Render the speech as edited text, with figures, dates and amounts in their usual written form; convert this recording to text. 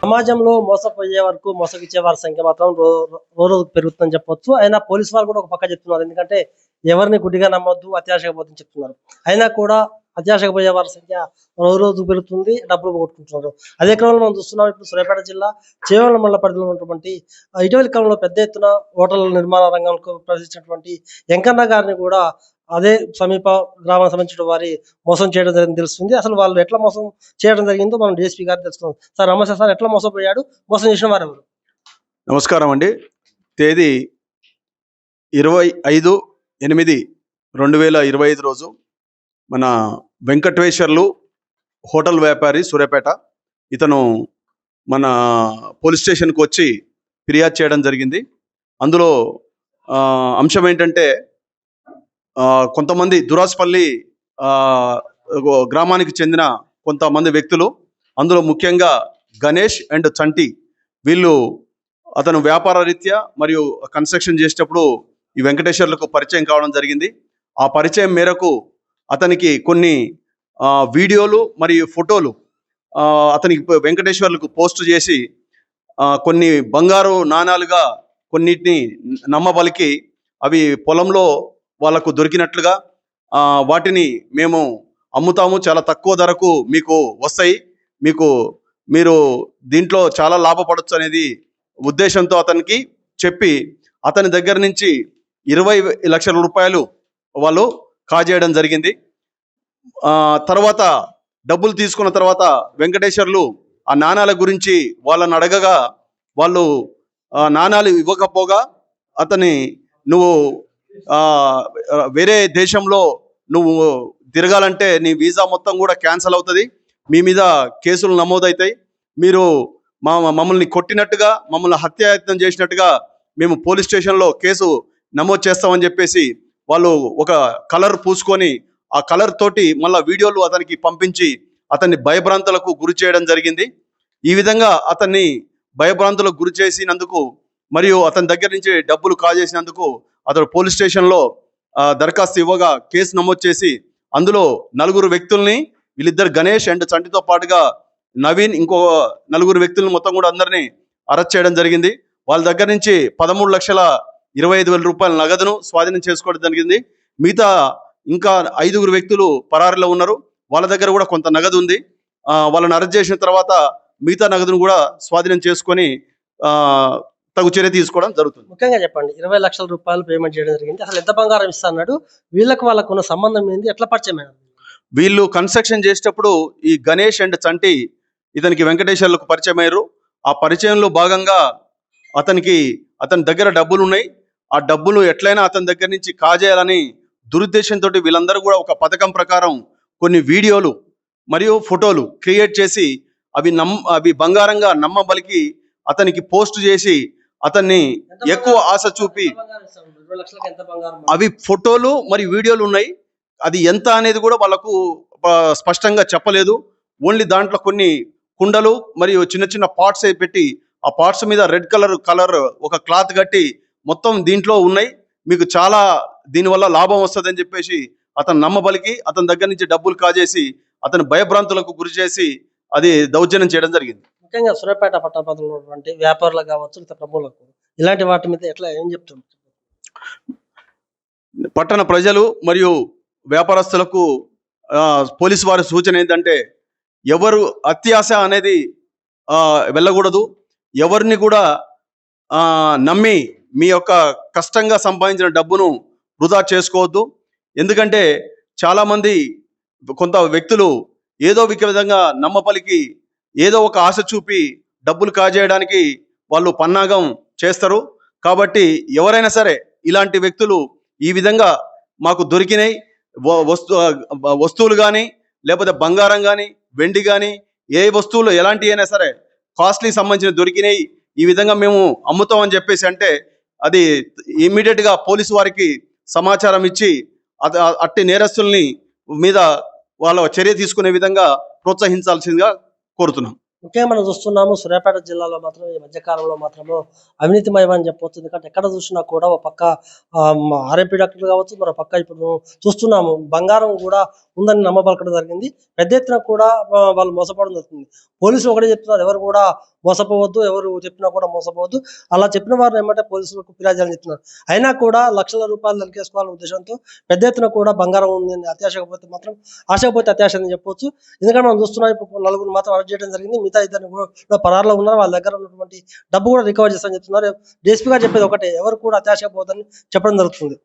సమాజంలో మోసపోయే వరకు మోసగిచ్చే వారి సంఖ్య మాత్రం రోజుకు పెరుగుతుందని చెప్పొచ్చు. అయినా పోలీసు వాళ్ళు కూడా ఒక పక్క చెప్తున్నారు. ఎందుకంటే ఎవరిని గుడ్డిగా నమ్మొద్దు, అత్యాశగా పోతుందని చెప్తున్నారు. అయినా కూడా అత్యాశగా పోయే వారి సంఖ్య రోజుకు పెరుగుతుంది, డబ్బులు పోగొట్టుకుంటున్నారు. అదే క్రమంలో మనం చూస్తున్నాం. ఇప్పుడు సూర్యాపేట జిల్లా చేవెళ్ల మండల పరిధిలో ఉన్నటువంటి ఇటీవలి కాలంలో పెద్ద ఎత్తున హోటల్ నిర్మాణ రంగంలో ప్రవేశించినటువంటి వెంకన్న గారిని కూడా అదే సమీప గ్రామానికి సంబంధించిన వారి మోసం చేయడం జరిగింది తెలుస్తుంది. అసలు వాళ్ళు ఎట్లా మోసం చేయడం జరిగిందో మనం డిఎస్పీ గారు తెలుసుకుందాం. సార్ నమస్తే సార్, ఎట్లా మోసపోయాడు, మోసం చేసిన వారు ఎవరు? నమస్కారం అండి. తేదీ 25/8/2025 రోజు మన వెంకటేశ్వర్లు హోటల్ వ్యాపారి సూర్యాపేట ఇతను మన పోలీస్ స్టేషన్కి వచ్చి ఫిర్యాదు చేయడం జరిగింది. అందులో అంశం ఏంటంటే కొంతమంది దురాస్పల్లి గ్రామానికి చెందిన కొంతమంది వ్యక్తులు, అందులో ముఖ్యంగా గణేష్ అండ్ చంటి, వీళ్ళు అతను వ్యాపార రీత్యా మరియు కన్స్ట్రక్షన్ చేసేటప్పుడు ఈ వెంకటేశ్వర్లకు పరిచయం కావడం జరిగింది. ఆ పరిచయం మేరకు అతనికి కొన్ని వీడియోలు మరియు ఫోటోలు అతనికి వెంకటేశ్వర్లకు పోస్ట్ చేసి కొన్ని బంగారు నాణాలుగా కొన్నిటిని నమ్మబలికి అవి పొలంలో వాళ్ళకు దొరికినట్లుగా వాటిని మేము అమ్ముతాము, చాలా తక్కువ ధరకు మీకు వస్తాయి, మీరు దీంట్లో చాలా లాభపడవచ్చు అనేది ఉద్దేశంతో అతనికి చెప్పి అతని దగ్గర నుంచి 20 లక్షల రూపాయలు వాళ్ళు కాజేయడం జరిగింది. తర్వాత డబ్బులు తీసుకున్న తర్వాత వెంకటేశ్వర్లు ఆ నాణాల గురించి వాళ్ళని అడగగా వాళ్ళు నాణాలు ఇవ్వకపోగా అతని నువ్వు వేరే దేశంలో నువ్వు తిరగాలంటే నీ వీసా మొత్తం కూడా క్యాన్సిల్ అవుతుంది, మీ మీద కేసులు నమోదవుతాయి, మీరు మమ్మల్ని కొట్టినట్టుగా మమ్మల్ని హత్యాయత్నం చేసినట్టుగా మేము పోలీస్ స్టేషన్లో కేసు నమోదు చేస్తామని చెప్పేసి వాళ్ళు ఒక కలర్ పూసుకొని ఆ కలర్ తోటి మళ్ళీ వీడియోలు అతనికి పంపించి అతన్ని భయభ్రాంతులకు గురి చేయడం జరిగింది. ఈ విధంగా అతన్ని భయభ్రాంతులకు గురి చేసినందుకు మరియు అతని దగ్గర నుంచి డబ్బులు కాజేసినందుకు అతడు పోలీస్ స్టేషన్లో దరఖాస్తు ఇవ్వగా కేసు నమోదు చేసి అందులో 4 వ్యక్తుల్ని, వీళ్ళిద్దరు గణేష్ అండ్ చంటితో పాటుగా నవీన్, ఇంకో 4 వ్యక్తులను మొత్తం కూడా అందరినీ అరెస్ట్ చేయడం జరిగింది. వాళ్ళ దగ్గర నుంచి 13,25,000 రూపాయల నగదును స్వాధీనం చేసుకోవడం జరిగింది. మిగతా ఇంకా 5 వ్యక్తులు పరారీలో ఉన్నారు. వాళ్ళ దగ్గర కూడా కొంత నగదు ఉంది. వాళ్ళని అరెస్ట్ చేసిన తర్వాత మిగతా నగదును కూడా స్వాధీనం చేసుకొని తగు చర్య తీసుకోవడం జరుగుతుంది. ముఖ్యంగా చెప్పండి, 20 లక్షల రూపాయలు పేమెంట్ చేయడం జరిగింది. అసలు ఎంత బంగారం ఇస్తాడు, వాళ్ళకు ఉన్న సంబంధం ఏంది, ఎట్లా పరిచయం? వీళ్ళు కన్స్ట్రక్షన్ చేసేటప్పుడు ఈ గణేష్ అండ్ చంటి ఇతనికి వెంకటేశ్వర్లకు పరిచయం అయ్యారు. ఆ పరిచయంలో భాగంగా అతని దగ్గర డబ్బులు ఉన్నాయి. ఆ డబ్బులు ఎట్లయినా అతని దగ్గర నుంచి కాజేయాలని దురుద్దేశంతో వీళ్ళందరూ కూడా ఒక పథకం ప్రకారం కొన్ని వీడియోలు మరియు ఫోటోలు క్రియేట్ చేసి అవి బంగారంగా నమ్మబలికి అతనికి పోస్ట్ చేసి అతన్ని ఎక్కువ ఆశ చూపి, అవి ఫోటోలు మరియు వీడియోలు ఉన్నాయి, అది ఎంత అనేది కూడా వాళ్ళకు స్పష్టంగా చెప్పలేదు. ఓన్లీ దాంట్లో కొన్ని కుండలు మరియు చిన్న చిన్న పార్ట్స్ పెట్టి ఆ పార్ట్స్ మీద రెడ్ కలర్ ఒక క్లాత్ కట్టి మొత్తం దీంట్లో ఉన్నాయి, మీకు చాలా దీనివల్ల లాభం వస్తుంది అని చెప్పేసి అతను నమ్మబలికి అతని దగ్గర నుంచి డబ్బులు కాజేసి అతను భయభ్రాంతులకు గురి చేసి అది దౌర్జన్యం చేయడం జరిగింది. ముఖ్యంగా సూర్యాపేట పట్టణంలో ఉన్నటువంటి వ్యాపారులు కావచ్చు, ప్రభువులకు ఇలాంటి వాటి మీద ఎట్లా ఏం చెప్తున్నారు? పట్టణ ప్రజలు మరియు వ్యాపారస్తులకు పోలీసు వారి సూచన ఏంటంటే ఎవరు అత్యాశ అనేది వెళ్ళకూడదు. ఎవరిని కూడా నమ్మి మీ యొక్క కష్టంగా సంపాదించిన డబ్బును వృధా చేసుకోవద్దు. ఎందుకంటే చాలామంది కొంత వ్యక్తులు ఏదో ఒక విధంగా నమ్మపలికి ఏదో ఒక ఆశ చూపి డబ్బులు కాజేయడానికి వాళ్ళు పన్నాగం చేస్తారు. కాబట్టి ఎవరైనా సరే ఇలాంటి వ్యక్తులు ఈ విధంగా మాకు దొరికినాయి వస్తువులు కానీ లేకపోతే బంగారం కానీ వెండి కానీ ఏ వస్తువులు ఎలాంటి అయినా సరే కాస్ట్లీ సంబంధించిన దొరికినాయి, ఈ విధంగా మేము అమ్ముతామని చెప్పేసి అంటే అది ఇమ్మీడియట్గా పోలీసు వారికి సమాచారం ఇచ్చి అట్టి నేరస్తుల్ని మీద వాళ్ళ చర్య తీసుకునే విధంగా ప్రోత్సహించాల్సిందిగా కోరుతున్నాం. ముఖ్యంగా మనం చూస్తున్నాము సూర్యాపేట జిల్లాలో మాత్రం ఈ మధ్యకాలంలో మాత్రము అవినీతిమయం అని చెప్పొచ్చు. ఎందుకంటే ఎక్కడ చూసినా కూడా ఒక పక్క ఆర్ఎంపీ డాక్టర్లు కావచ్చు, మరో పక్క ఇప్పుడు చూస్తున్నాము బంగారం కూడా ఉందని నమ్మబలకడం జరిగింది. పెద్ద ఎత్తున కూడా వాళ్ళు మోసపోవడం జరుగుతుంది. పోలీసులు ఒకటే చెప్తున్నారు, ఎవరు కూడా మోసపోవద్దు, ఎవరు చెప్పినా కూడా మోసపోవద్దు. అలా చెప్పిన వారిని ఏమంటే పోలీసులకు ఫిర్యాదు చేయాలని చెప్తున్నారు. అయినా కూడా లక్షల రూపాయలు నరికేసుకోవాలనే ఉద్దేశంతో పెద్ద ఎత్తున కూడా బంగారం ఉందని అత్యాశకపోతే మాత్రం ఆశకపోతే అత్యాశ అని చెప్పొచ్చు. ఎందుకంటే మనం చూస్తున్నాం ఇప్పుడు నలుగురు మాత్రం అరెస్ట్ చేయడం జరిగింది. మిగతా ఇద్దరు కూడా పరారులో ఉన్నారు. వాళ్ళ దగ్గర ఉన్నటువంటి డబ్బు కూడా రికవర్ చేస్తారని చెప్తున్నారు. డీఎస్పీ గారు చెప్పేది ఒకటే, ఎవరు కూడా అత్యాశ పోదని చెప్పడం జరుగుతుంది.